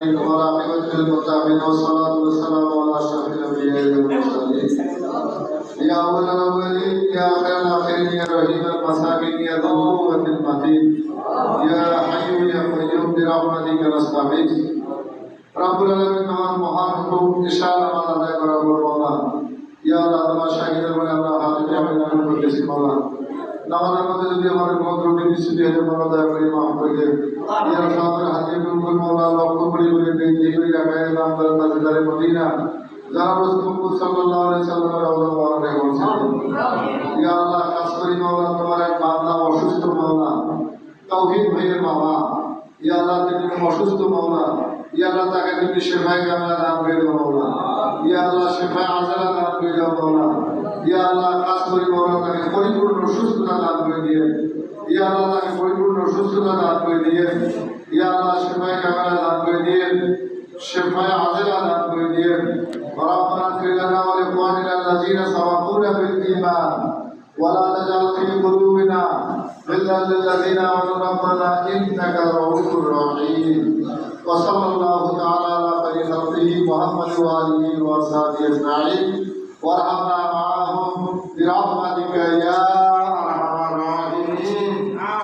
والعاقبة للمتقين والصلاة والسلام على أشرف الأنبياء والمرسلين يا أول الأولين يا آخر الآخرين يا رحيم المساكين يا ذو القوة المتين يا حي يا قيوم برحمتك نستغيث رب العالمين আমার মহান হুকুম ইশারা আদায় করা বড় মাওলা ইয়া আল্লাহ তোমার শাহিদের বলে আমরা হাজির আমি নাম করতেছি মাওলা নামাজের মধ্যে যদি আমাদের কোনো ত্রুটি বিচ্যুতি হতে মাওলা দয়া করে মাফ করে দেন ইয়া সাহাবের হাজির করে মাওলা লক্ষ্য করে দিকে রাখায় নাম করে তাজদারে মদিনা যারা রাসূল সাল্লাল্লাহু আলাইহি সাল্লামের রওজা মুবারকে পৌঁছেছেন ইয়া আল্লাহ খাস করে মাওলা তোমার এক বান্দা অসুস্থ মাওলা তাওহীদ ভাইয়ের বাবা ইয়া আল্লাহ তিনি অসুস্থ মাওলা ইয়া আল্লাহ তাকে তুমি শিফায়ে কামিলা দান করে দাও মাওলা ইয়া আল্লাহ শিফায়ে আজলা দান করে দাও মাওলা ইয়া আল্লাহ খাস করে মাওলা তাকে পরিপূর্ণ সুস্থতা দান করে দিয়ে ইয়া আল্লাহ তাকে পরিপূর্ণ সুস্থতা দান করে দিয়ে ইয়া আল্লাহ শিফায়ে কামিলা দান করে দিয়ে শিফায়ে আজলা দান করে দিয়ে ربنا اغفر لنا ولإخواننا الذين سبقونا بالإيمان ولا تجعل في قلوبنا غلا للذين آمنوا ربنا إنك رؤوف رحيم وصلى الله تعالى على خير خلقه محمد وآله وأصحابه أجمعين وارحمنا معهم برحمتك يا